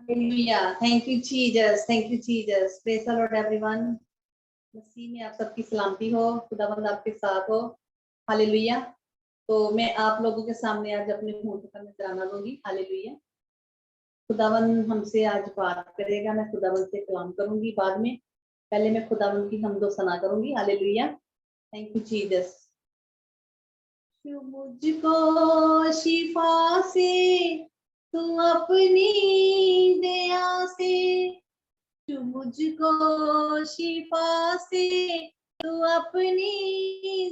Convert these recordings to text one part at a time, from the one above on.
Hallelujah. Thank you, Jesus. Thank you, Jesus. Praise the Lord, everyone. मसीह में आप सबकी सलामती हो, खुदावंद आपके साथ हो। हालेलुया। तो मैं आप लोगों के सामने आज अपने होंठों का नजराना दूंगी। हालेलुया। खुदावंद हमसे आज बात करेगा, मैं खुदावंद से कलाम करूंगी बाद में। पहले मैं खुदावंद की हमदो सना करूंगी। हालेलुया। Thank you Jesus. मुझको शिफा से तू अपनी दया से, तू मुझको शिफा से तू अपनी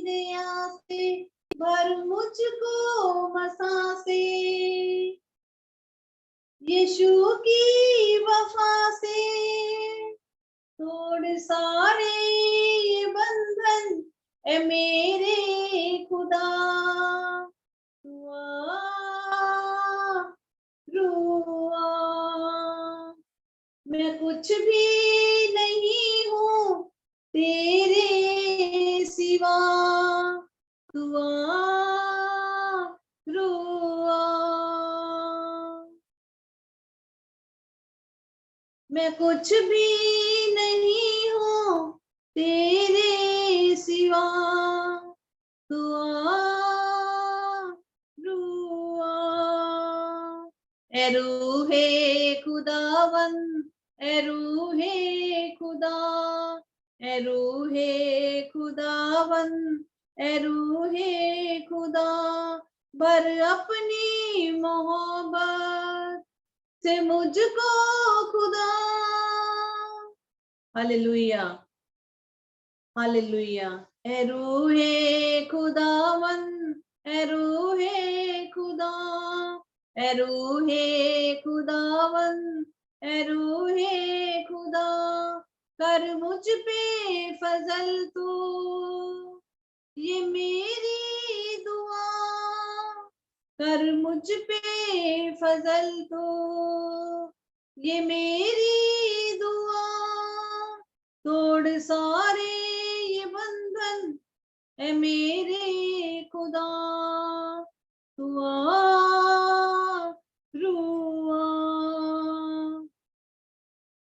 दया से, भर मुझको मसा से, यीशु की वफा से, तोड़ सारे ये बंधन ए मेरे खुदा, रुआ मैं कुछ भी नहीं हूँ तेरे सिवा, दुआ रुआ मैं कुछ भी नहीं हूँ तेरे सिवा, दुआ रुआ ए रूहे खुदावन, ए रूहे खुदा, ए रूहे खुदावन, ए रूहे खुदा, भर अपनी मोहब्बत से मुझको खुदा। Hallelujah, hallelujah. ए रूहे खुदावन, ए रूहे खुदा, ए रूहे खुदावन, ए रूहे खुदा, कर मुझ पे फजल तू, ये मेरी दुआ, कर मुझ पे फजल तू, ये मेरी दुआ, तोड़ सारे ये बंधन ए मेरे खुदा, दुआ रुआ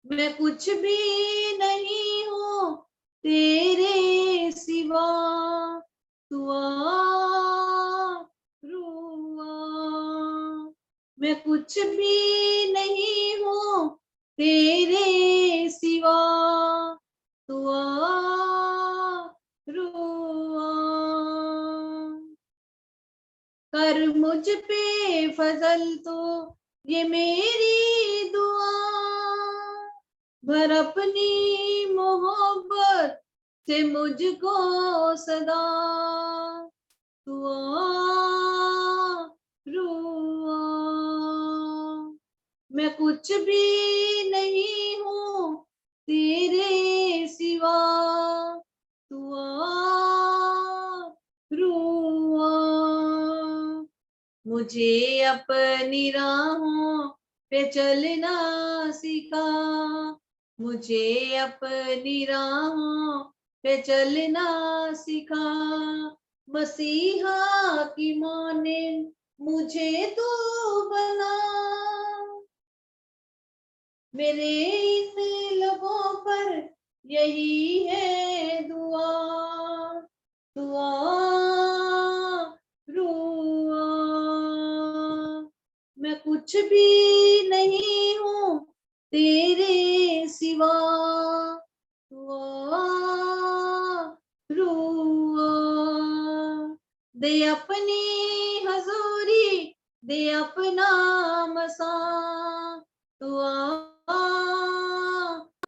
मैं कुछ भी नहीं हूँ तेरे सिवा, दुआ रुआ मैं कुछ भी नहीं हूँ तेरे सिवा, दुआ रुआ कर मुझ पे फजल तो ये मेरी दुआ, भर अपनी मोहब्बत से मुझको सदा, दुआ रुआ मैं कुछ भी नहीं हूँ तेरे सिवा, दुआ रुआ मुझे अपनी राहों पे चलना सिखा, मुझे अपनी राहों पे चलना सिखा, मसीहा की माने मुझे तो बना, मेरे इन लबों पर यही है दुआ, दुआ रुआ मैं कुछ भी नहीं हूँ तेरे सिवा, दुआ रुआ दे अपनी हजूरी, दे अपना मसा, दुआ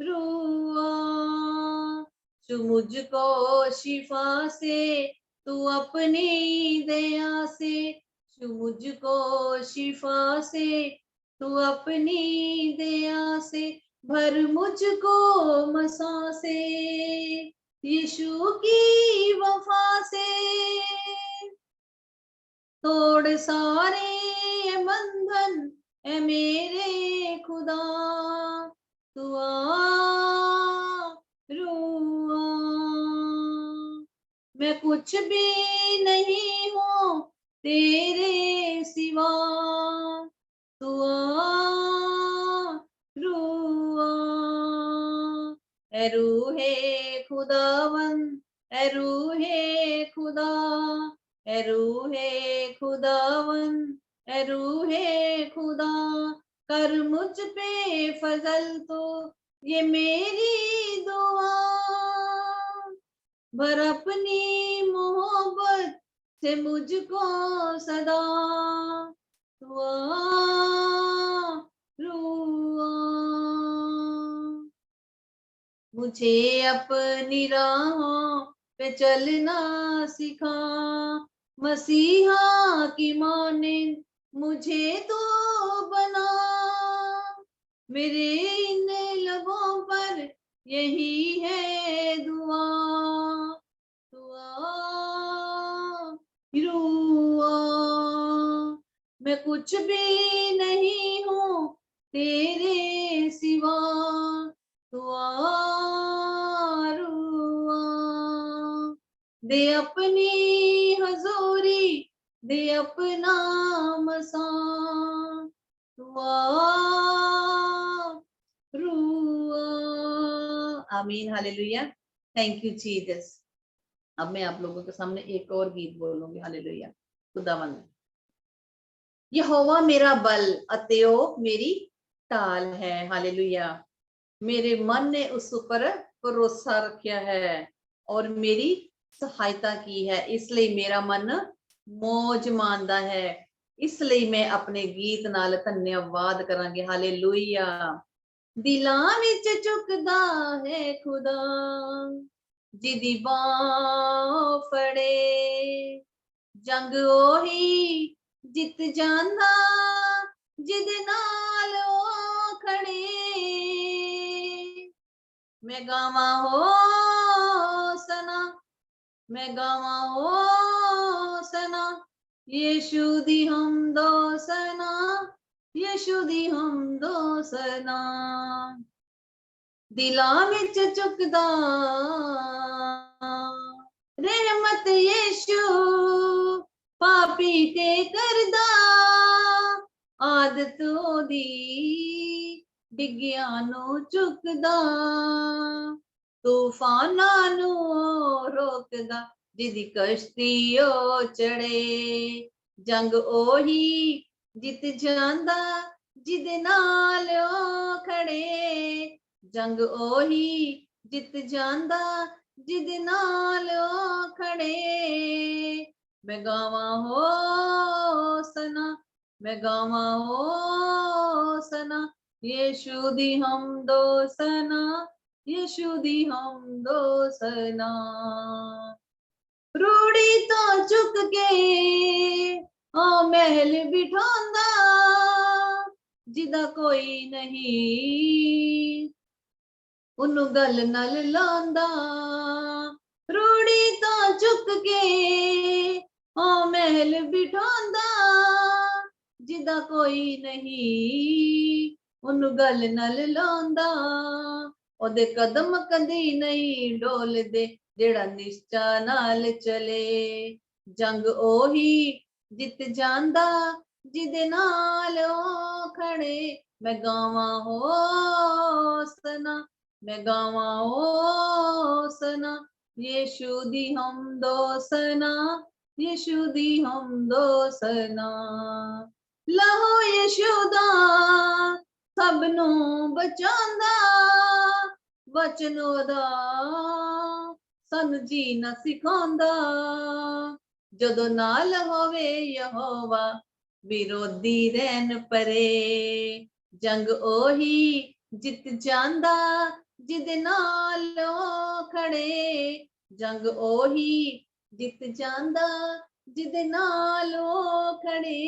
रुआ तू मुझको शिफा से तू अपनी दया से, तू मुझको शिफा से तू अपनी दया से, भर मुझको मसा से, यीशु की वफा से, तोड़ सारे बंधन ए मेरे खुदा, दुआ रुआ मैं कुछ भी नहीं हूँ तेरे सिवा, दुआ ए रूहे खुदावन, ए रूहे खुदा, ए रूहे खुदावन, ए रूहे खुदा, कर मुझ पे फजल तो ये मेरी दुआ, भर अपनी मोहब्बत से मुझको सदा, दुआ रुआ, मुझे अपनी राहों पे चलना सिखा, मसीहा की मानिंद मुझे तो बना, मेरे इन लबों पर यही है दुआ, दुआ रुआ, मैं कुछ भी नहीं हूँ तेरे सिवा, दुआ रुआ, दे अपनी हजूरी, दे अपना मसा, दुआ रुआ। आमीन, हालेलुया। Thank you Jesus. अब मैं आप लोगों के सामने एक और गीत बोलूंगी। हालेलुया। खुदावंद। यहोवा मेरा बल अते ओ मेरी ढाल है। हालेलुया। मेरे मन ने उस पर भरोसा रखा है और मेरी सहायता की है, इसलिए मेरा मन मौज मानदा है, इसलिए मैं अपने गीत नाल धन्यवाद करांगी। हालेलुया। दिलां विच झुकदा है खुदा, जिदी बांह फड़े, जंग ओही जित जांदा, जिदे नाल ओ खड़े, मैं गावां होसना, मैं गावां होसना, यीशु दी हमदो सना, यीशु दी हमदो सना, दिलां विच झुकदा रहमत यीशु पापी ते करदा, आदत ओदी डिग्गियां नू चुकदा, तूफानां नू रोकदा, जिदी कश्ती ओ चढ़े, जंग ओही जित जांदा, जिदे नाल ओ खड़े, जंग ओही जित जांदा, जिदे नाल ओ खड़े, मैं गावां होसना, मैं गावां होसना, यीशु दी हमदो सना, यीशु दी हमदो सना, रूड़ी तो चुक के ओ महल बिठांदा, जिदा कोई नहीं उन्नू गल नल लांदा, रूड़ी तो चुक के ओ महल बिठांदा, जिदा कोई नहीं उन्नू गल नल लांदा, ओदे कदम कदी नहीं डोलदे, जेड़ा निश्चा नाल चले, जंग ओही जित जांदा, जिदे नाल ओ खड़े, मैं गावां होसना, मैं गावां होसना, यीशु दी हमदो सना, यीशु दी हमदो सना, लहो यीशु दा सबनू बचांदा, वचन ओदा सानू जीना सिखांदा, जदों नाल होवे यहोवा विरोधी रहन परे, जंग ओही जित जांदा, जिदे नाल ओ खड़े, जंग ओही जित जांदा, जिदे नाल ओ खड़े,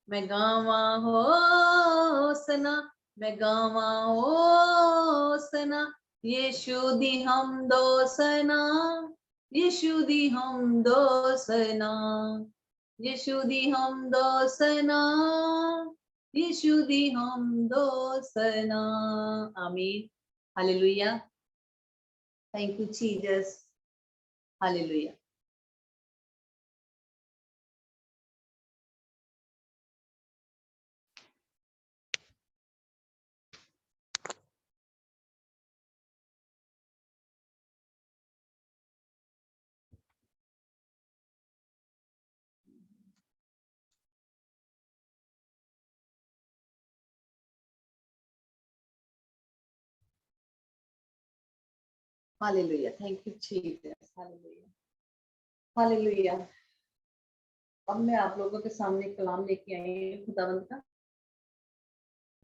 मैं गावां होसना, मैं गावां होसना, यीशु दी हमदो सना, यीशु दी हमदो सना, यीशु दी हमदो सना, यीशु दी हमदो सना। आमीन, hallelujah. Thank you Jesus. Hallelujah. Hallelujah, thank you Jesus, hallelujah, hallelujah. अब मैं आप लोगों के सामने कलाम लेके आई हूँ खुदावंद का।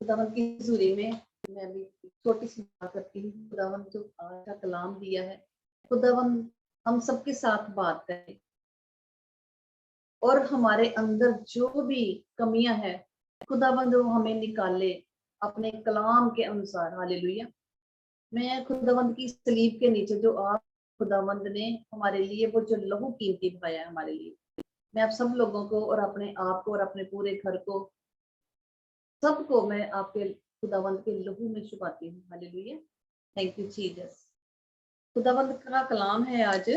खुदावंद की हुजूरी में मैं भी छोटी सी बात करती हूँ। खुदावंद जो आज का कलाम दिया है, खुदावंद हम सबके साथ बात करें और हमारे अंदर जो भी कमियां हैं खुदावंद वो हमें निकाले अपने कलाम के अनुसार। हालेलुया। मैं खुदावंद की सलीब के नीचे जो आप खुदावंद ने हमारे लिए वो जो लहू कीमती बहाया है हमारे लिए, मैं आप सब लोगों को और अपने आप को और अपने पूरे घर को सबको मैं आपके खुदावंद के लहू में छुपाती हूँ। Hallelujah, thank you Jesus. खुदावंद का कलाम है आज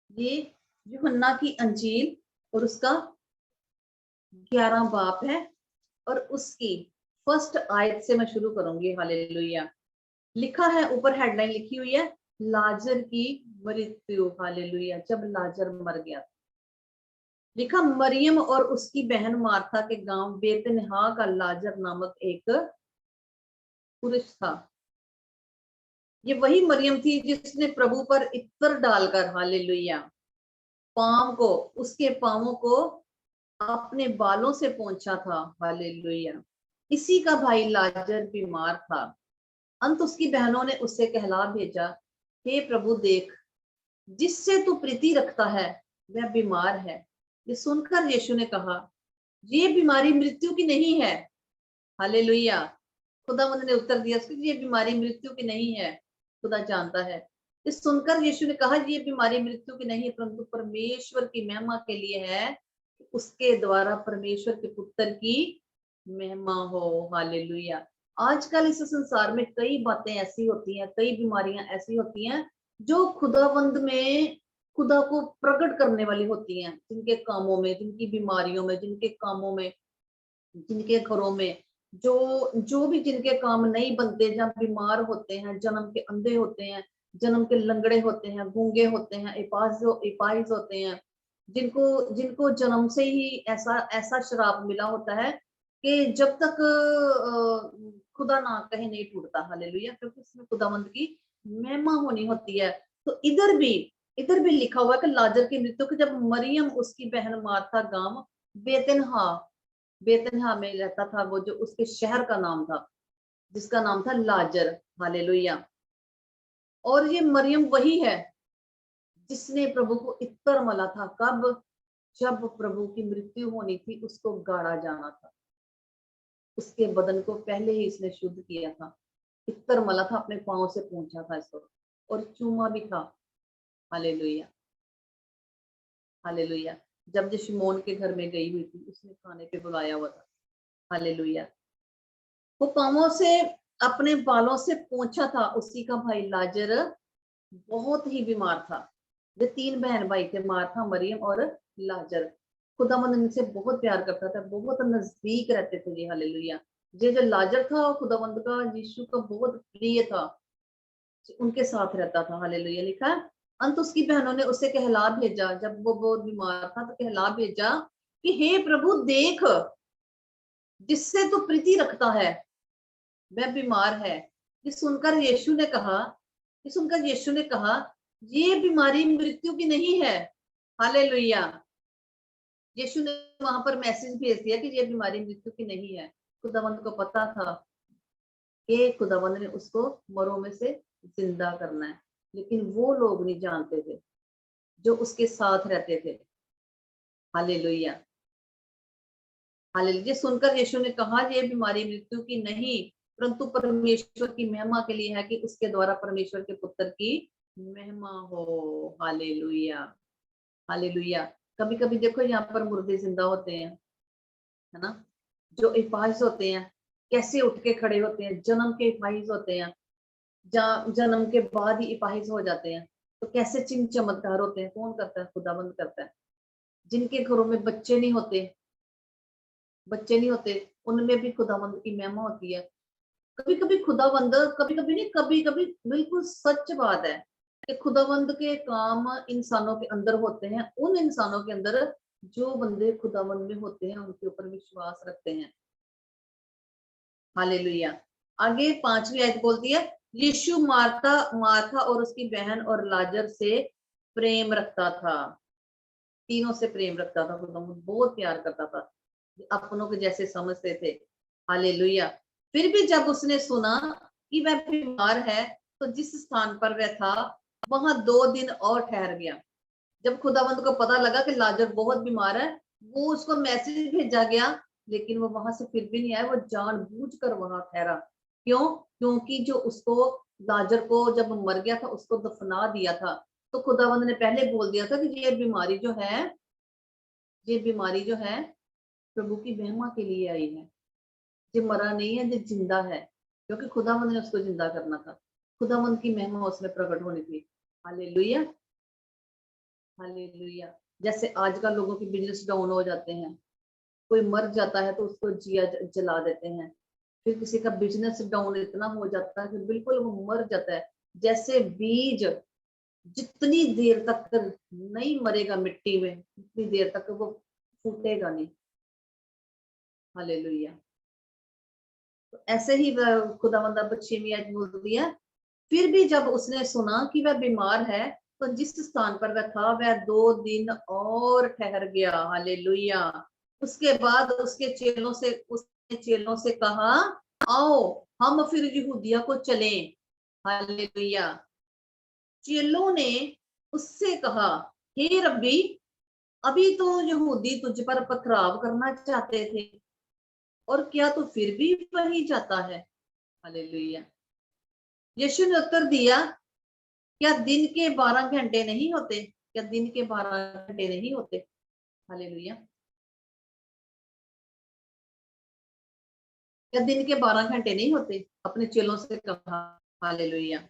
ये यूहन्ना की अंजील और उसका 11 बाप है और उसकी फर्स्ट आयत से मैं शुरू करूंगी। हालेलुया। लिखा है, ऊपर हेडलाइन लिखी हुई है, लाजर की मृत्यु। हालेलुया। जब लाजर मर गया, लिखा मरियम और उसकी बहन मार्था के गांव बेतनिहा का लाजर नामक एक पुरुष था। ये वही मरियम थी जिसने प्रभु पर इत्र डालकर, हालेलुया, पांव को, उसके पांवों को अपने बालों से पोंछा था। हालेलुया। इसी का भाई लाजर बीमार था। अंत उसकी बहनों ने उससे कहला भेजा, हे प्रभु देख, जिससे तू प्रीति रखता है वह बीमार है। ये सुनकर यीशु ने कहा, ये बीमारी मृत्यु की नहीं है। हालेलुया। खुदावंद ने उत्तर दिया उसको, ये बीमारी मृत्यु की नहीं है। खुदा जानता है। इस सुनकर यीशु ने कहा, ये बीमारी मृत्यु की नहीं परंतु परमेश्वर की महिमा के लिए है, उसके द्वारा परमेश्वर के पुत्र की महिमा हो। हालेलुया। आजकल इस संसार में कई बातें ऐसी होती हैं, कई बीमारियां ऐसी होती हैं जो खुदावंद में खुदा को प्रकट करने वाली होती हैं, जिनके कामों में, जिनकी बीमारियों में, जिनके कामों में, जिनके घरों में जो भी जिनके काम नहीं बनते, जहाँ बीमार होते हैं, जन्म के अंधे होते हैं, जन्म के लंगड़े होते हैं, गूंगे होते हैं, इपाइज होते हैं, जिनको जिनको जन्म से ही ऐसा ऐसा श्राप मिला होता है कि जब तक खुदा ना कहे नहीं टूटता। हालेलुया। क्योंकि इसमें खुदावंद की महिमा होनी होती है। तो इधर भी लिखा हुआ है कि लाजर की मृत्यु की जब मरियम उसकी बहन मार्था गांव बेतनहा में रहता था, वो जो उसके शहर का नाम था, जिसका नाम था लाजर। हालेलुया। और ये मरियम वही है जिसने प्रभु को इत्र मला था। कब? जब प्रभु की मृत्यु होनी थी, उसको गाड़ा जाना था, उसके बदन को पहले ही इसने शुद्ध किया था, इत्र मला था, अपने पांव से पूछा था इसको और चूमा भी था। Hallelujah, hallelujah. जब शिमोन के घर में गई हुई थी, उसने खाने पे बुलाया हुआ था। हालेलुया। वो पांवों से, अपने बालों से पोंछा था। उसी का भाई लाजर बहुत ही बीमार था। वे 3 बहन भाई थे, मार्था, मरियम और लाजर। खुदावंद इनसे बहुत प्यार करता था, बहुत नजदीक रहते थे ये। हालेलुया। ये जो लाजर था खुदावंद का, यीशु का बहुत प्रिय था, उनके साथ रहता था। हालेलुया। लिखा है, अंत उसकी बहनों ने उसे कहला भेजा, जब वो बहुत बीमार था तो कहला भेजा कि हे प्रभु देख, जिससे तू प्रीति रखता है वह बीमार है। ये सुनकर यीशु ने कहा, ये बीमारी मृत्यु की नहीं है। हालेलुया। यीशु ने वहां पर मैसेज भेज दिया कि ये बीमारी मृत्यु की नहीं है। खुदावंद को पता था कि खुदावंद ने उसको मरों में से जिंदा करना है, लेकिन वो लोग नहीं जानते थे जो उसके साथ रहते थे। Hallelujah, hallelujah. सुनकर यीशु ने कहा, ये बीमारी मृत्यु की नहीं परंतु परमेश्वर की महिमा के लिए है, कि उसके द्वारा परमेश्वर के पुत्र की महिमा हो। Hallelujah, hallelujah. कभी कभी देखो, यहाँ पर मुर्दे जिंदा होते हैं, है ना, जो इफाइज होते हैं, कैसे उठ के खड़े होते हैं, जन्म के इफाइज होते हैं, जन्म के बाद ही इफाइज हो जाते हैं। तो कैसे चिन्ह चमत्कार होते हैं, कौन करता है? खुदाबंद करता है। जिनके घरों में बच्चे नहीं होते, उनमें भी खुदाबंद की महिमा होती है। कभी कभी खुदाबंद, कभी कभी नहीं, कभी कभी बिल्कुल सच बात है कि खुदाबंद के काम इंसानों के अंदर होते हैं, उन इंसानों के अंदर जो बंदे खुदाबंद में होते हैं, उनके ऊपर विश्वास रखते हैं। हालेलुया। आगे 5वीं आयत बोलती है, यीशु मार्था मार्था और उसकी बहन और लाजर से प्रेम रखता था। तीनों से प्रेम रखता था, बहुत प्यार करता था, अपनों के जैसे समझते थे। हालेलुया। फिर भी जब उसने सुना कि वह बीमार है, तो जिस स्थान पर वह था वहां 2 दिन और ठहर गया। जब खुदावंद को पता लगा कि लाजर बहुत बीमार है, वो उसको मैसेज भेजा गया, लेकिन वो वहां से फिर भी नहीं आया। वो जानबूझकर वहां ठहरा। क्यों? क्योंकि जो उसको लाजर को जब मर गया था उसको दफना दिया था, तो खुदावंद ने पहले बोल दिया था कि ये बीमारी जो है प्रभु की महिमा के लिए आई है। ये मरा नहीं है, ये जिंदा है, क्योंकि खुदावंद ने उसको जिंदा करना था। खुदावंद की महिमा उसमें प्रकट होनी थी। Hallelujah, hallelujah. जैसे आजकल लोगों के बिजनेस डाउन हो जाते हैं, कोई मर जाता है तो उसको जिया जला देते हैं। फिर किसी का बिजनेस डाउन इतना हो जाता है कि बिल्कुल वो मर जाता है। जैसे बीज जितनी देर तक नहीं मरेगा मिट्टी में, उतनी देर तक वो फूटेगा नहीं। हालेलुया। तो ऐसे ही खुदावंद बच्चे मियाँ बोल दिया। फिर भी जब उसने सुना कि वह बीमार है, तो जिस स्थान पर वह था वह 2 दिन और ठहर गया। हालेलुया। उसके बाद उसके चेलों से कहा, आओ हम फिर यहूदिया को चलें। हालेलुया। चेलों ने उससे कहा, हे रब्बी, अभी तो यहूदी तुझ पर पथराव करना चाहते थे, और क्या तू फिर भी वही जाता है? हालेलुया। यीशु ने उत्तर दिया, क्या दिन के 12 घंटे नहीं होते? क्या दिन के 12 घंटे नहीं होते? हालेलुया। क्या दिन के 12 घंटे नहीं होते? अपने चेलों से कहा। हालेलुया।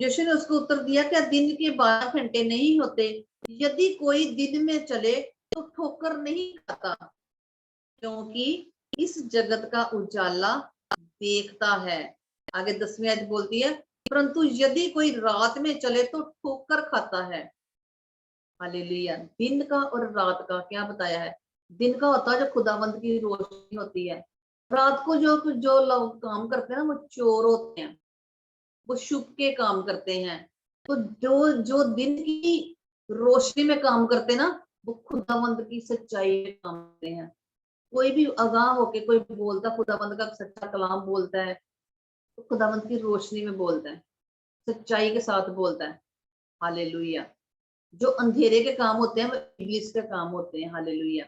यीशु ने उसको उत्तर दिया, क्या दिन के 12 घंटे नहीं होते? यदि कोई दिन में चले तो ठोकर नहीं खाता, क्योंकि इस जगत का उजाला देखता है। आगे 10वीं आयत बोलती है, परंतु यदि कोई रात में चले तो ठोकर खाता है। हालेलुया। दिन का और रात का क्या बताया है? दिन का होता है जो खुदावंत की रोशनी होती है। रात को जो जो लोग काम करते हैं ना, वो चोर होते हैं, वो छुप के काम करते हैं। तो जो जो दिन की रोशनी में काम करते हैं ना, वो खुदावंत की सच्चाई में काम करते हैं। कोई भी आगाह होके कोई बोलता, खुदावंत का सच्चा कलाम बोलता है, तो खुदावंत की रोशनी में बोलता है, सच्चाई के साथ बोलता है। हालेलुया। जो अंधेरे के काम होते हैं वो इब्लीस के काम होते हैं। हालेलुया।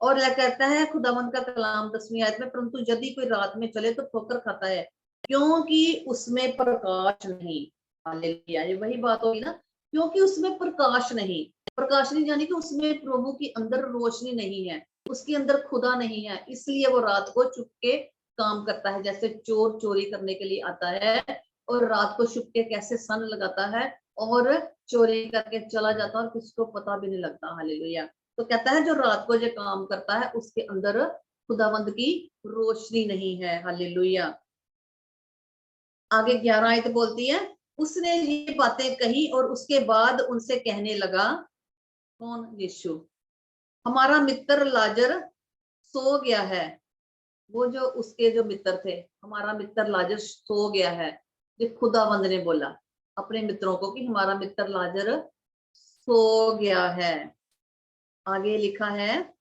और यह कहता है खुदावंत का कलाम 10वीं आयत में, परंतु यदि कोई रात में चले तो ठोकर खाता है, क्योंकि उसमें प्रकाश नहीं। हालेलुया। ये वही बात होगी ना, क्योंकि उसमें प्रकाश नहीं। प्रकाश नहीं यानी कि उसमें प्रभु की अंदर रोशनी नहीं है, उसके अंदर खुदा नहीं है, इसलिए वो रात को छुप के काम करता है। जैसे चोर चोरी करने के लिए आता है और रात को छुप के कैसे सन लगाता है और चोरी करके चला जाता है और किसी को पता भी नहीं लगता। हालेलुया। तो कहता है जो रात को जो काम करता है उसके अंदर खुदावंद की रोशनी नहीं है। हालेलुया। आगे 11 आयत बोलती है, उसने ये बातें कही और उसके बाद उनसे कहने लगा, कौन? यीशु, हमारा मित्र लाजर सो गया है। वो जो उसके जो मित्र थे, हमारा मित्र लाजर सो गया है। ये खुदावंद ने बोला अपने मित्रों को कि हमारा मित्र लाजर सो गया है। आगे लिखा है,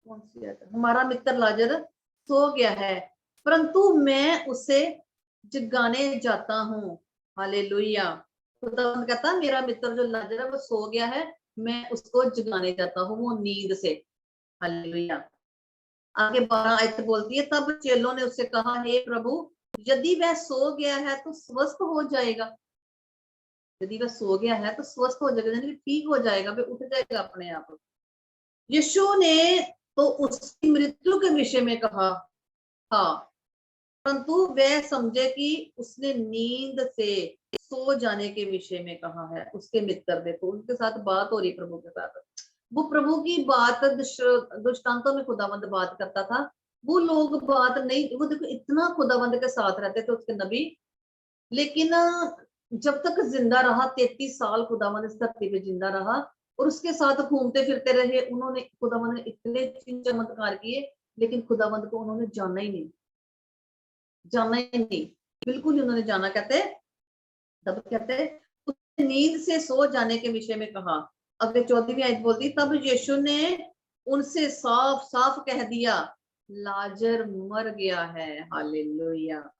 कौन सी आयत? हमारा मित्र लाजर सो गया है, परंतु मैं उसे जगाने जाता हूँ। हालेलुया। खुदावंद कहता है मेरा मित्र जो लाजर है वो सो गया है, मैं उसको जगाने जाता हूँ वो नींद से। हालेलुया। आगे 12 आयत बोलती है, तब चेलों ने उससे कहा, हे प्रभु, यदि वह सो गया है तो स्वस्थ हो जाएगा। यदि वह सो गया है तो स्वस्थ हो जाएगा, यानी ठीक हो जाएगा, वह उठ जाएगा अपने आप। यीशु ने तो उसकी मृत्यु के विषय में कहा था, परंतु वह समझे कि उसने नींद से सो जाने के विषय में कहा है। उसके मित्र देखो, उनके साथ बात हो रही प्रभु के साथ, वो प्रभु की बात दृष्टांतों में खुदावंद बात करता था। वो लोग बात नहीं, वो देखो इतना खुदावंद के साथ रहते थे उसके नबी, लेकिन जब तक जिंदा रहा 33 साल खुदावंद इस धरती पे जिंदा रहा और उसके साथ घूमते फिरते रहे। उन्होंने खुदावंद ने इतने चिन्ह चमत्कार किए, लेकिन खुदावंद को उन्होंने जाना ही नहीं, जाना ही नहीं, बिल्कुल ही उन्होंने जाना। कहते तब कहते उसने नींद से सो जाने के विषय में कहा। अगले 14वीं आयत बोलती, तब यीशु ने उनसे साफ साफ कह दिया, लाजर मर गया है। हालेलुया।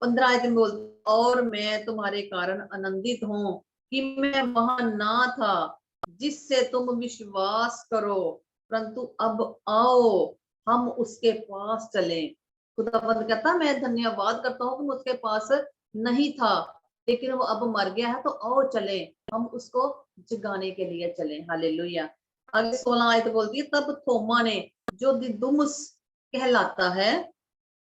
15 आयत में बोलती, और मैं तुम्हारे कारण आनंदित हूं कि मैं वहां ना था, जिससे तुम विश्वास करो, परंतु अब आओ हम उसके पास चलें। खुदावंद कहता, मैं धन्यवाद करता हूँ कि मैं उसके पास नहीं था, लेकिन वो अब मर गया है, तो आओ चले, हम उसको जगाने के लिए चलें। हालेलुया। आगे 16 आयत बोलती है, तब थोमा ने, जो दिदुमुस कहलाता है,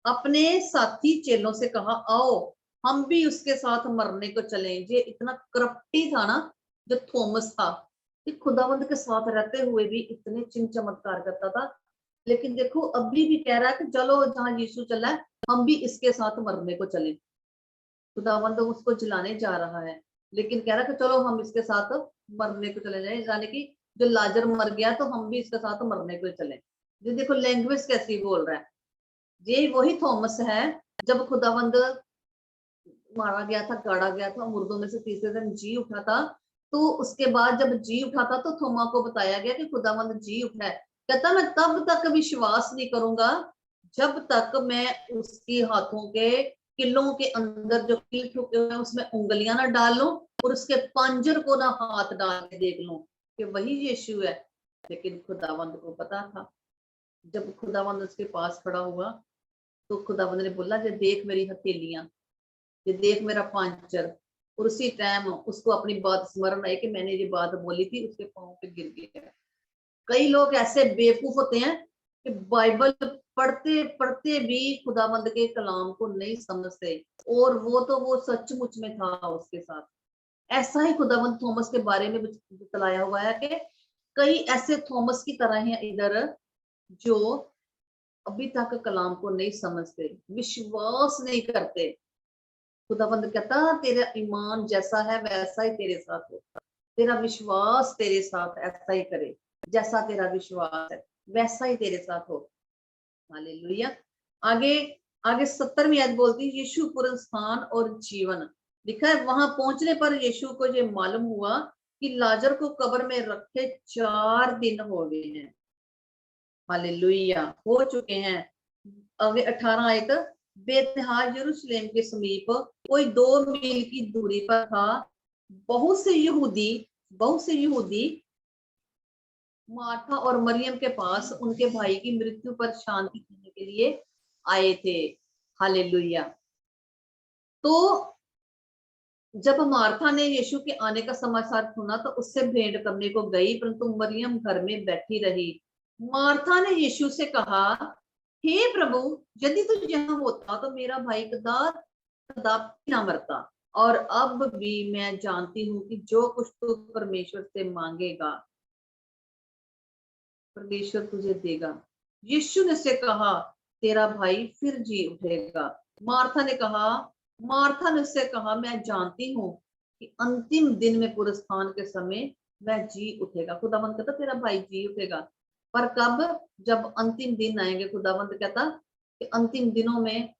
अपने साथी चेलों से कहा, आओ हम भी उसके साथ मरने को चलें। ये इतना करप्टी था ना जो थॉमस था, कि खुदावंद के साथ रहते हुए भी इतने चिन्ह चमत्कार करता था, लेकिन देखो अभी भी कह रहा है कि चलो जहां यीशु चला है हम भी इसके साथ मरने को चलें। खुदावंद उसको जलाने जा रहा है, लेकिन कह रहा है कि चलो हम इसके साथ मरने को चले जाए, यानी कि जो लाजर मर गया तो हम भी इसके साथ मरने को चले। ये देखो लैंग्वेज कैसी बोल रहा है। ये वही थॉमस है जब खुदावंद मारा गया था, गाड़ा गया था, मुर्दों में से तीसरे दिन जी उठा था, तो उसके बाद जब जी उठा था तो थोमा को बताया गया कि खुदावंद जी उठा है। कहता, मैं तब तक विश्वास नहीं करूंगा जब तक मैं उसके हाथों के किलों के अंदर जो कील ठुके हुए उसमें उंगलियां ना डाल लूं और उसके पंजर को ना हाथ डाल के देख लूं कि वही यीशु है। लेकिन खुदावंद को पता था। जब खुदावंद उसके पास खड़ा हुआ तो खुदावंद ने बोला, जे देख मेरी हथेलियां, ये देख मेरा पांचर। और उसी टाइम उसको अपनी बात स्मरण आई कि मैंने ये बात बोली थी, उसके पांव पे गिर गया। कई लोग ऐसे बेवकूफ होते हैं कि बाइबल पढ़ते पढ़ते भी खुदावंद के कलाम को नहीं समझते, और वो सचमुच में था उसके साथ। ऐसा ही खुदावंद थॉमस के बारे में बतलाया हुआ है कि कई ऐसे थॉमस की तरह हैं इधर, जो अभी तक कलाम को नहीं समझते, विश्वास नहीं करते। खुदावंद कहता, तेरा ईमान जैसा है वैसा ही तेरे साथ होगा, तेरा विश्वास तेरे साथ ऐसा ही करे, जैसा तेरा विश्वास है वैसा ही तेरे साथ हो। हालेलुया। आगे आगे 70वीं आयत बोलती है, यीशु पुनरुत्थान और जीवन। लिखा है, वहां पहुंचने पर यीशु को ये मालूम हुआ कि लाजर को कब्र में रखे 4 दिन हो गए हैं। हालेलुया, हो चुके हैं। आगे 18 आयत, बेतहार यरूशलेम के समीप कोई 2 मील की दूरी पर था। बहुत से यहूदी मार्था और मरियम के पास उनके भाई की मृत्यु पर शांति करने के लिए आए थे। हालेलुया। तो जब मार्था ने यीशु के आने का समाचार सुना तो उससे भेंट करने को गई, परंतु मरियम घर में बैठी रही। मार्था ने यीशु से कहा, हे प्रभु, यदि तू यहाँ होता तो मेरा भाई कदापि ना मरता। और अब भी मैं जानती हूँ कि जो कुछ तू परमेश्वर से मांगेगा परमेश्वर तुझे देगा। यीशु ने से कहा, तेरा भाई फिर जी उठेगा। मार्था ने उससे कहा, मैं जानती हूँ कि अंतिम दिन में पुनरुत्थान के समय मैं जी उठेगा। खुदावंद कहता, तेरा भाई जी उठेगा। पर कब? जब अंतिम दिन आएंगे। खुदावंद कहता कि अंतिम दिनों में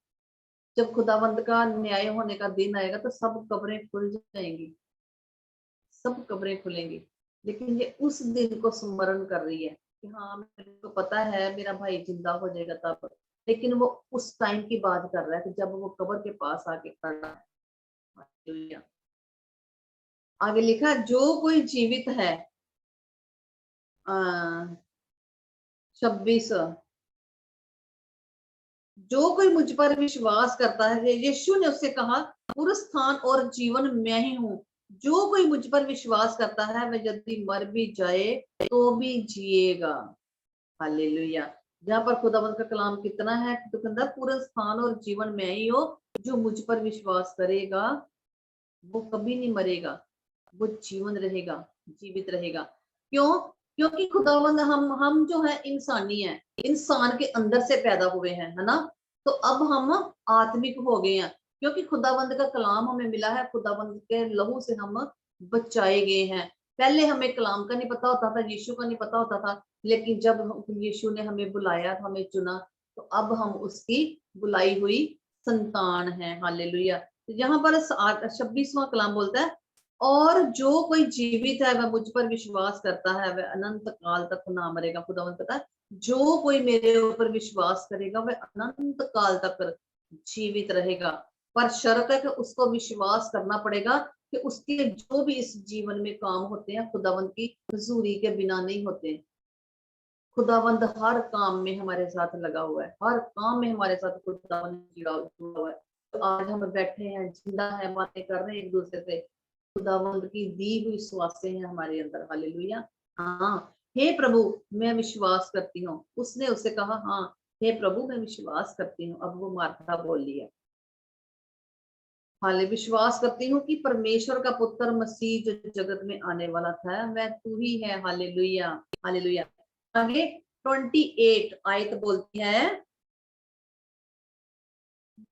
जब खुदावंद का न्याय होने का दिन आएगा तो सब कब्रें खुल जाएंगी, सब कब्रें खुलेंगी। लेकिन ये उस दिन को स्मरण कर रही है कि हाँ, मेरे को पता है मेरा भाई जिंदा हो जाएगा तब। लेकिन वो उस टाइम की बात कर रहा है कि जब वो कब्र के पास आके खड़ा है। हालेलुया। आगे लिखा, जो कोई जीवित है, 26, जो कोई मुझ पर विश्वास करता है, यीशु ने उससे कहा, पुनरुत्थान और जीवन मैं ही हूँ। जो कोई मुझ पर विश्वास करता है वह यदि मर भी जाए तो भी जिएगा। हालेलुया। जहाँ पर खुदावंद का कलाम कितना है, तो कहता पुनरुत्थान और जीवन मैं ही हो, जो मुझ पर विश्वास करेगा वो कभी नहीं मरेगा, वो जीवन रहेगा, जीवित रहेगा। क्यों? क्योंकि खुदावंद हम जो है इंसानी है, इंसान के अंदर से पैदा हुए हैं, है ना। तो अब हम आत्मिक हो गए हैं, क्योंकि खुदावंद का कलाम हमें मिला है, खुदावंद के लहू से हम बचाए गए हैं। पहले हमें कलाम का नहीं पता होता था, यीशु का नहीं पता होता था, लेकिन जब यीशु ने हमें बुलाया, हमें चुना, तो अब हम उसकी बुलाई हुई संतान है। हालेलुया। तो यहाँ पर 26वां कलाम बोलता है, और जो कोई जीवित है वह मुझ पर विश्वास करता है वह अनंत काल तक ना मरेगा। खुदावंद कहता है, जो कोई मेरे ऊपर विश्वास करेगा वह अनंत काल तक जीवित रहेगा। पर शर्त है कि उसको विश्वास करना पड़ेगा कि उसके जो भी इस जीवन में काम होते हैं खुदावंद की हुजूरी के बिना नहीं होते। खुदावंद हर काम में हमारे साथ लगा हुआ है, हर काम में हमारे साथ खुदावंद जुड़ा हुआ है। तो आज हम बैठे हैं, जिंदा है, बातें कर रहे हैं एक दूसरे से, खुदावंद की दी हुई स्वास्थ्य है हमारे अंदर। हालेलुया। हाँ, हे प्रभु मैं विश्वास करती हूँ। उसने उससे कहा, हाँ हे प्रभु मैं विश्वास करती हूँ। अब वो मार्था बोल रही है, हाले विश्वास करती हूँ कि परमेश्वर का पुत्र मसीह जो जगत में आने वाला था वह तू ही है। Hallelujah, hallelujah. आगे 28 आयत बोलती है,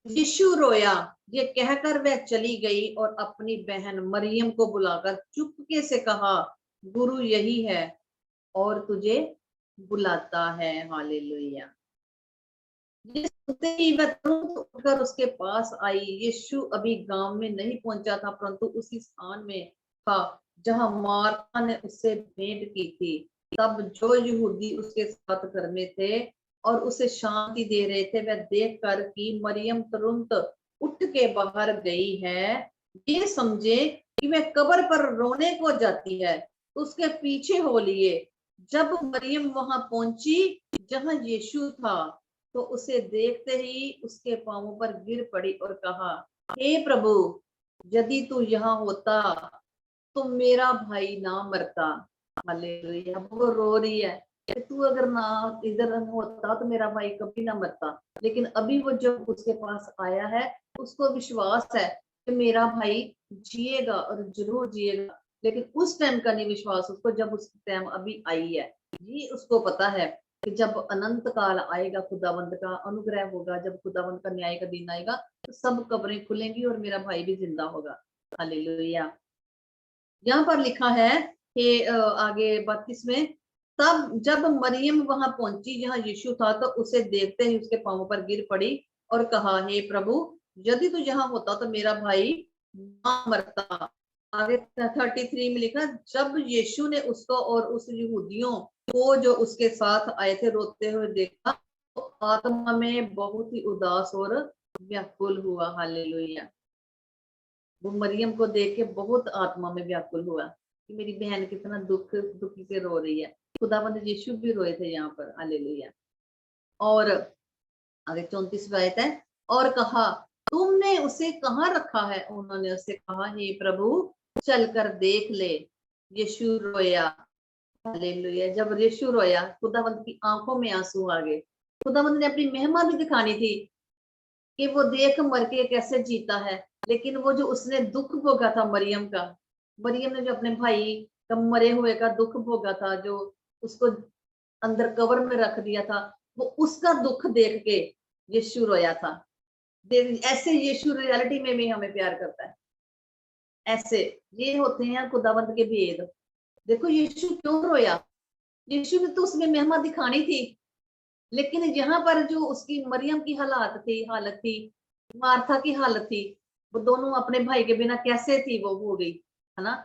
यीशु रोया, ये कहकर वह चली गई और अपनी बहन मरियम को बुलाकर चुपके से कहा, गुरु यही है और तुझे बुलाता है। हालेलुया। ये सुनते ही वह तुरंत उठकर उसके पास आई। यीशु अभी गांव में नहीं पहुंचा था, परंतु उसी स्थान में था जहां मार्था ने उससे भेंट की थी। तब जो यहूदी उसके साथ घर में थे और उसे शांति दे रहे थे, वह देख कर कि मरियम तुरंत उठ के बाहर गई है, ये समझे कि वह कब्र पर रोने को जाती है, तो उसके पीछे हो लिए। जब मरियम वहां पहुंची जहां यीशु था, तो उसे देखते ही उसके पांवों पर गिर पड़ी और कहा, हे प्रभु यदि तू यहाँ होता तो मेरा भाई ना मरता। हालेलुया। वो रो रही है कि तू अगर ना इधर होता तो मेरा भाई कभी ना मरता। लेकिन अभी वो जब उसके पास आया है, उसको विश्वास है कि मेरा भाई जिएगा और जरूर जिएगा। लेकिन उस टाइम का नहीं विश्वास उसको, जब उस टाइम अभी आई है। ये उसको पता है कि जब अनंत काल आएगा, खुदावंद का अनुग्रह होगा, जब खुदावंद का न्याय का दिन आएगा, तो सब कब्रें खुलेंगी और मेरा भाई भी जिंदा होगा। हालेलुया। यहाँ पर लिखा है कि आगे 32 में, तब जब मरियम वहां पहुंची जहां यीशु था, तो उसे देखते ही उसके पांवों पर गिर पड़ी और कहा, हे प्रभु यदि तू यहाँ होता तो मेरा भाई ना मरता। आगे 33 में लिखा, जब यीशु ने उसको और उस यहूदियों को जो उसके साथ आए थे रोते हुए देखा, तो आत्मा में बहुत ही उदास और व्याकुल हुआ। हालेलुया। वो मरियम को देख के बहुत आत्मा में व्याकुल हुआ कि मेरी बहन कितना दुखी से रो रही है। खुदावंद यीशु भी रोए थे यहाँ पर। हालेलुया। और आगे 34 आयत है, और कहा, तुमने उसे कहाँ रखा है? उन्होंने उससे कहा, हे प्रभु चलकर देख ले। यीशु रोया। हालेलुया। जब यीशु रोया, खुदावंद की आंखों में आंसू आ गए। खुदावंद ने अपनी महिमा भी दिखानी थी कि वो देख मर के कैसे जीता है। लेकिन वो जो उसने दुख भोगा था मरियम का, मरियम ने जो अपने भाई का मरे हुए का दुख भोगा था, जो उसको अंदर कब्र में रख दिया था, वो उसका दुख देख के यीशु रोया था। ऐसे यीशु रियलिटी में भी हमें प्यार करता है। ऐसे ये होते हैं खुदावंत के भेद। देखो यीशु क्यों रोया? यीशु ने तो उसमें महिमा दिखानी थी, लेकिन यहाँ पर जो उसकी मरियम की हालत थी, मार्था की हालत थी, वो दोनों अपने भाई के बिना कैसे थी, वो हो गई है ना।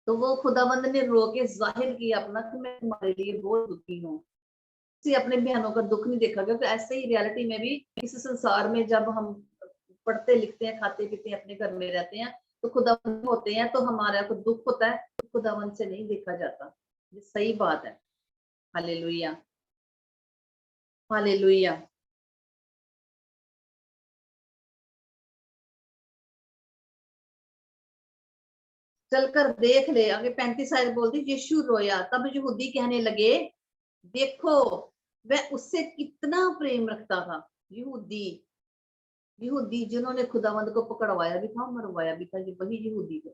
तो वो खुदावंद ने रो के जाहिर किया अपना कि मैं तुम्हारे लिए बहुत दुखी हूँ। अपने बहनों का दुख नहीं देखा, क्योंकि ऐसे ही रियलिटी में भी इस संसार में जब हम पढ़ते लिखते हैं, खाते पीते हैं, अपने घर में रहते हैं, तो खुदावंद होते हैं, तो हमारा को दुख होता है, तो खुदावंद से नहीं देखा जाता। ये सही बात है। Hallelujah, hallelujah. चलकर देख ले। आगे 35 आयत बोलती, यीशु रोया। तब यहूदी कहने लगे, देखो वह उससे कितना प्रेम रखता था। यहूदी, यहूदी जिन्होंने खुदावंद को पकड़वाया भी था, मरवाया भी था, ये वही यहूदी थे।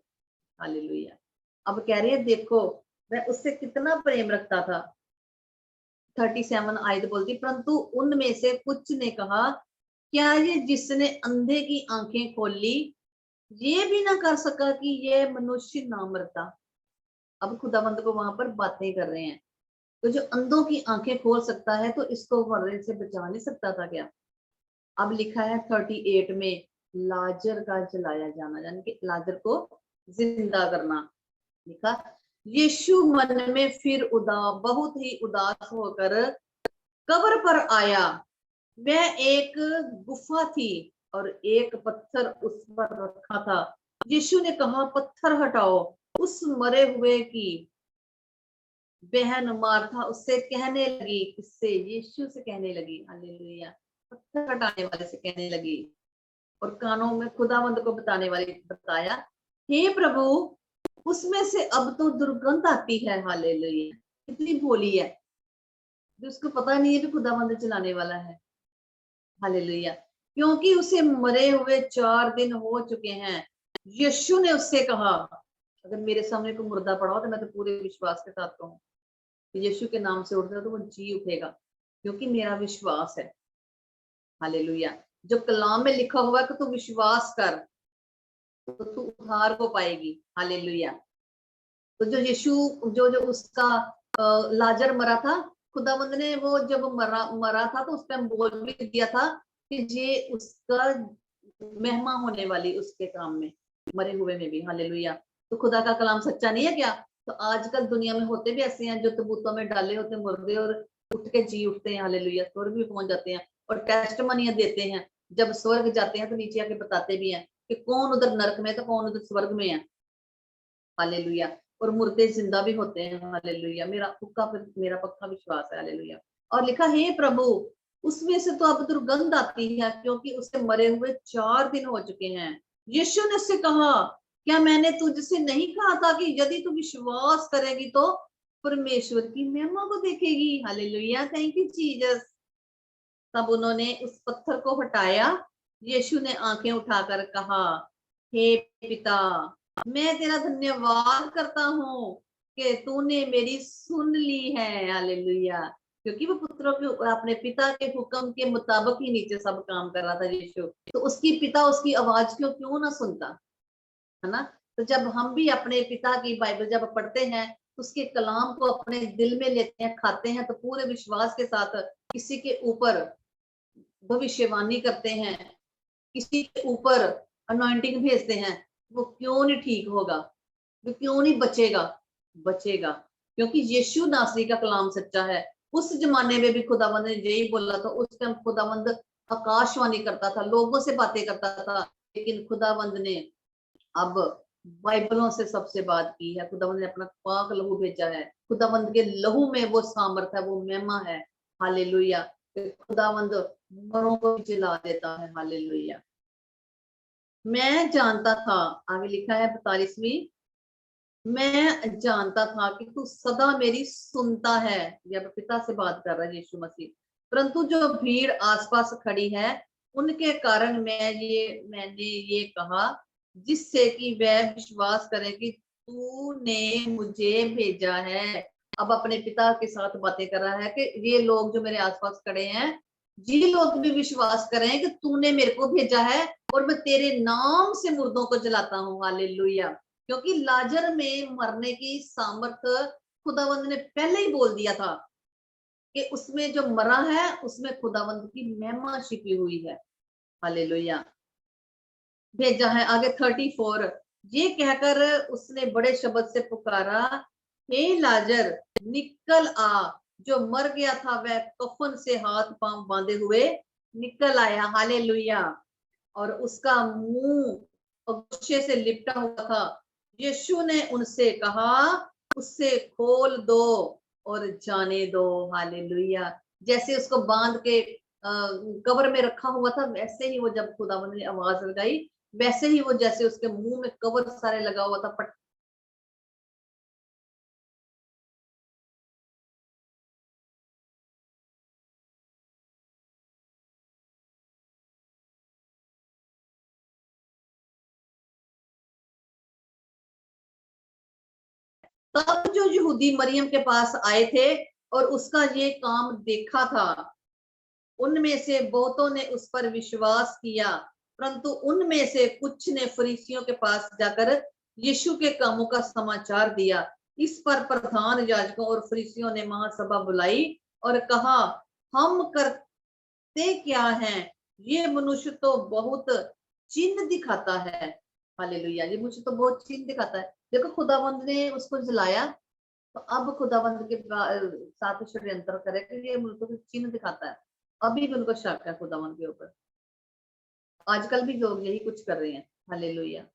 हालेलुया। अब कह रही है, देखो वह उससे कितना प्रेम रखता था। 37 आयत बोलती, परंतु उनमें से कुछ ने कहा, क्या ये जिसने अंधे की आंखें खोली ये भी ना कर सका कि ये मनुष्य ना मरता? अब खुदावंद को वहां पर बातें कर रहे हैं। तो जो अंधों की आंखें खोल सकता है तो इसको मरने से बचा नहीं सकता था क्या? अब लिखा है 38 में लाजर का जलाया जाना, यानी कि लाजर को जिंदा करना। लिखा, यीशु मन में फिर बहुत ही उदास होकर कब्र पर आया। वह एक गुफा थी और एक पत्थर उस पर रखा था। यीशु ने कहा, पत्थर हटाओ। उस मरे हुए की बहन मार्था उससे कहने लगी, किससे? यीशु से कहने लगी, हालेलुया, पत्थर हटाने वाले से कहने लगी, और कानों में खुदावंद को बताने वाली बताया, हे प्रभु, उसमें से अब तो दुर्गंध आती है। हालेलुया, कितनी भोली है, उसको पता नहीं है कि खुदावंद चलाने वाला है। हालेलुया, क्योंकि उसे मरे हुए 4 दिन हो चुके हैं। यीशु ने उससे कहा, अगर मेरे सामने कोई मुर्दा पड़ा हो तो मैं तो पूरे विश्वास के साथ कहूँ यीशु के नाम से उठता तो वो जी उठेगा, क्योंकि मेरा विश्वास है। हालेलुया, जो कलाम में लिखा हुआ है कि तू विश्वास कर तो तू उद्धार को पाएगी। हालेलुया, तो जो यीशु जो जो उसका लाजर मरा था, खुदावंद ने वो जब मरा था तो उस टाइम बोल भी दिया था कि ये उसका महिमा होने वाली उसके काम में, मरे हुए में भी। हालेलुया, तो खुदा का कलाम सच्चा नहीं है क्या? तो आजकल दुनिया में होते भी ऐसे हैं जो तबूतों में डाले होते मुर्दे और उठ के जी उठते हैं। हालेलुया, स्वर्ग भी पहुंच जाते हैं और टेस्टमनियां देते हैं। जब स्वर्ग जाते हैं तो नीचे आके बताते भी हैं कि कौन उधर नरक में तो कौन उधर स्वर्ग में है। हालेलुया, और मुर्दे जिंदा भी होते हैं। हालेलुया, मेरा पक्का विश्वास है। हालेलुया, और लिखा, हे प्रभु, उसमें से तो अब दुर्गंध आती है, क्योंकि उसे मरे हुए 4 दिन हो चुके हैं। यीशु ने उससे कहा, क्या मैंने तुझसे नहीं कहा था कि यदि तू विश्वास करेगी तो परमेश्वर की महिमा को देखेगी? Hallelujah, thank you Jesus. तब उन्होंने उस पत्थर को हटाया। यीशु ने आंखें उठाकर कहा, हे पिता, मैं तेरा धन्यवाद करता हूँ कि तूने मेरी सुन ली है। हालेलुया, क्योंकि वो पुत्रों के अपने पिता के हुक्म के मुताबिक ही नीचे सब काम कर रहा था यीशु, तो उसकी पिता उसकी आवाज क्यों ना सुनता, है ना? तो जब हम भी अपने पिता की बाइबल जब पढ़ते हैं, उसके कलाम को अपने दिल में लेते हैं, खाते हैं, तो पूरे विश्वास के साथ किसी के ऊपर भविष्यवाणी करते हैं, किसी के ऊपर अनॉइंटिंग भेजते हैं, वो क्यों नहीं ठीक होगा? वो क्यों नहीं बचेगा? बचेगा, क्योंकि यीशु नासरी का कलाम सच्चा है। उस जमाने में भी खुदावंद ने यही बोला था। उस टाइम खुदावंद आकाशवाणी करता था, लोगों से बातें करता था, लेकिन खुदावंद ने अब बाइबलों से सबसे बात की है। खुदावंद ने अपना पाक लहू भेजा है। खुदावंद के लहू में वो सामर्थ है, वो महिमा है। हालेलुया, खुदावंद मरों को भी जिला देता है। हालेलुया, मैं जानता था, आगे लिखा है 42वीं, मैं जानता था कि तू सदा मेरी सुनता है। जब पिता से बात कर रहा है यीशु मसीह, परंतु जो भीड़ आसपास खड़ी है उनके कारण मैंने ये कहा, जिससे कि वह विश्वास करे कि तूने मुझे भेजा है। अब अपने पिता के साथ बातें कर रहा है कि ये लोग जो मेरे आसपास खड़े हैं, ये लोग भी विश्वास करें कि तूने मेरे को भेजा है और मैं तेरे नाम से मुर्दों को जलाता हूँ। हालेलुया, क्योंकि लाजर में मरने की सामर्थ खुदावंद ने पहले ही बोल दिया था कि उसमें जो मरा है उसमें खुदावंद की महिमा छिपी हुई है। हालेलुया, भेजा है आगे 34, ये कहकर उसने बड़े शब्द से पुकारा, हे लाजर, निकल आ। जो मर गया था वह कफन से हाथ पांव बांधे हुए निकल आया। हालेलुया, और उसका मुंह गुस्से से लिपटा हुआ था। यीशु ने उनसे कहा, उससे खोल दो और जाने दो। हालेलुया, जैसे उसको बांध के कब्र में रखा हुआ था, वैसे ही वो जब खुदावंद ने आवाज लगाई, वैसे ही वो जैसे उसके मुंह में कवर सारे लगा हुआ था, तब जो यहूदी मरियम के पास आए थे और उसका ये काम देखा था, उनमें से बहुतों ने उस पर विश्वास किया, परंतु उनमें से कुछ ने फरीसियों के पास जाकर यीशु के कामों का समाचार दिया। इस पर प्रधान याजकों और फरीसियों ने महासभा बुलाई और कहा, हम करते क्या हैं? ये मनुष्य तो बहुत चिन्ह दिखाता है। हालेलुया, ये मनुष्य तो बहुत चिन्ह दिखाता है। देखो, खुदावंद ने उसको जलाया, तो अब खुदावंद के साथ षड्यंत्र करे कि ये मनुष्य को चिन्ह दिखाता है। अभी भी उनको शक है खुदावंद के ऊपर। आजकल भी लोग यही कुछ कर रहे हैं। हालेलुया।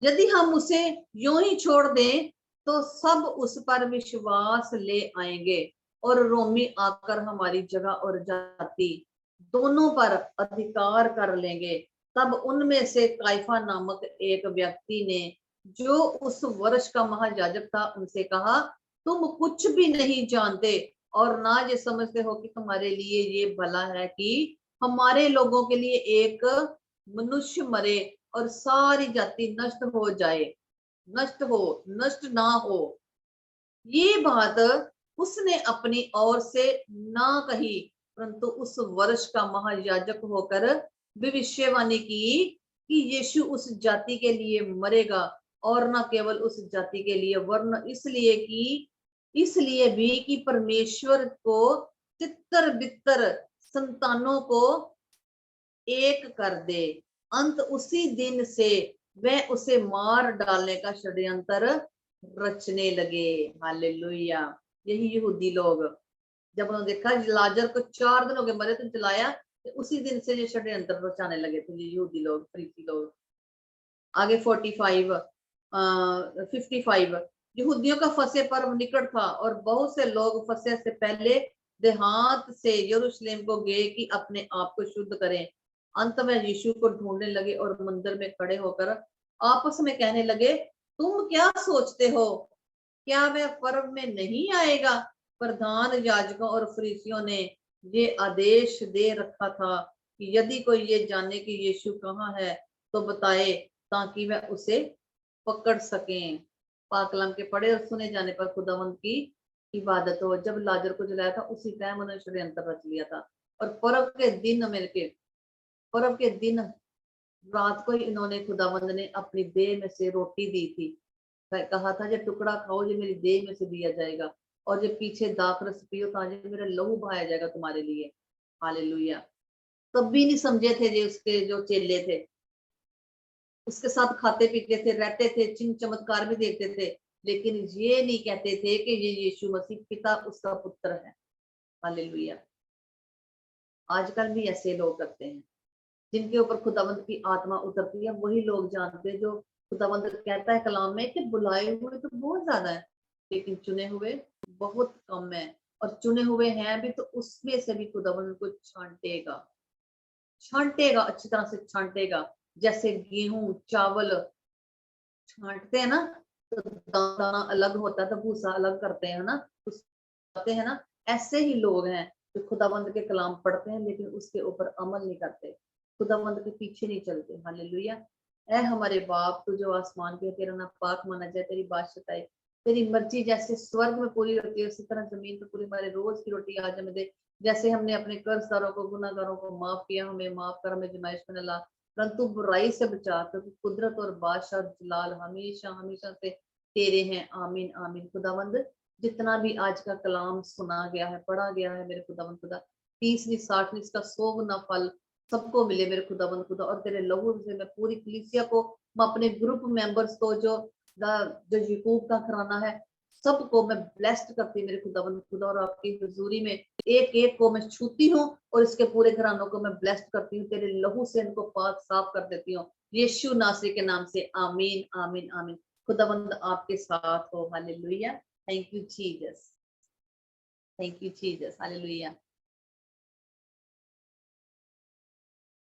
यदि हम उसे यूं ही छोड़ दें तो सब उस पर विश्वास ले आएंगे और रोमी आकर हमारी जगह और जाति दोनों पर अधिकार कर लेंगे। तब उनमें से काइफा नामक एक व्यक्ति ने, जो उस वर्ष का महायाजक था, उनसे कहा, तुम कुछ भी नहीं जानते और ना ये समझते हो कि तुम्हारे लिए ये भला है कि हमारे लोगों के लिए एक मनुष्य मरे और सारी जाति नष्ट हो जाए, नष्ट ना हो। ये बात उसने अपनी ओर से ना कही, परंतु उस वर्ष का महायाजक होकर भविष्यवाणी की कि यीशु उस जाति के लिए मरेगा, और न केवल उस जाति के लिए वरन इसलिए भी कि परमेश्वर को तितर बितर संतानों को एक कर दे। अंत उसी दिन से वह उसे मार डालने का षड्यंत्र रचने लगे। हालेलुया। यही यहूदी लोग, जब उन्होंने देखा लाजर को 4 दिन हो गए मरे, तो जलाया, तो उसी दिन से ये षड्यंत्र रचाने लगे थे यहूदी लोग, फरीसी लोग। आगे 55 यहूदियों का फसह पर्व निकट था और बहुत से लोग फसह से पहले देहात से यरूशलेम को गए कि अपने आप को शुद्ध करें। अंत में यीशु को ढूंढने लगे और मंदिर में खड़े होकर आपस में कहने लगे, तुम क्या सोचते हो, क्या वह पर्व में नहीं आएगा? प्रधान याजकों और फरीसियों ने ये आदेश दे रखा था कि यदि कोई ये जाने कि यीशु कहाँ है तो बताए, ताकि वह उसे पकड़ सकें। पाकलम के पढ़े और सुने जाने पर खुदावंद की इबादत हो। जब लाजर को जलाया था उसी टाइम उन्होंने षड्यंत्र रच लिया था। और पर्व के दिन रात को ही इन्होंने, खुदावंद ने अपनी देह में से रोटी दी थी, कहा था, जब टुकड़ा खाओ ये मेरी देह में से दिया जाएगा, और जब पीछे दाखरस पियो तो आज मेरा लहू बहाया जाएगा तुम्हारे लिए। हालेलुया। तब भी नहीं समझे थे ये उसके जो चेले थे, उसके साथ खाते पीते थे, रहते थे, चिन्ह चमत्कार भी देखते थे, लेकिन ये नहीं कहते थे कि ये यीशु मसीह पिता उसका पुत्र है। हालेलुया। आजकल भी ऐसे लोग करते हैं, जिनके ऊपर खुदावंद की आत्मा उतरती है, वही लोग जानते हैं। जो खुदावंद कहता है कलाम में कि बुलाए हुए तो बहुत ज्यादा है, लेकिन चुने हुए बहुत कम है। और चुने हुए हैं भी तो उसमें से भी खुदावंद को छांटेगा, अच्छी तरह से छांटेगा। जैसे गेहूं चावल छांटते हैं ना, तो दाना अलग होता है, तो भूसा अलग करते हैं ना, उसते हैं ना। ऐसे ही लोग हैं जो खुदावंद के कलाम पढ़ते हैं लेकिन उसके ऊपर अमल नहीं करते, खुदावंद के पीछे नहीं चलते। हालेलुया। ऐ हमारे बाप, तू जो आसमान पे, तेरा नाम पाक माना जाए, तेरी बादशाह आए, तेरी मर्जी जैसे स्वर्ग में पूरी होती है उसी तरह जमीन पर पूरी। हमारे रोज की रोटी आज हमें दे, जैसे हमने अपने कर्जदारों को, गुनाहगारों को माफ किया, हमें माफ कर, हमें जमाइश में न ला, परंतु बुराई से बचा, क्योंकि कुदरत और बादशाह जलाल हमेशा हमेशा से तेरे हैं। आमीन आमीन। खुदावंद, जितना भी आज का कलाम सुना गया है, पढ़ा गया है, मेरे खुदावंद खुदा, 30 60 इसका 100 गुना फल सबको मिले मेरे खुदावंद खुदा। और तेरे लहू से मैं पूरी कलीसिया को, मैं अपने ग्रुप मेंबर्स को, जो यकूब का घराना है, सबको मैं ब्लेस्ड करती मेरे खुदावंद खुदा। और आपकी हुजूरी में एक एक को मैं छूती हूँ और इसके पूरे घरानों को मैं ब्लेस्ड करती हूँ, तेरे लहू से इनको पाक साफ कर देती हूँ, यीशु नासरी के नाम से। आमीन आमीन आमीन। खुदावंद आपके साथ हो। Hallelujah. Thank you Jesus, thank you Jesus. Hallelujah.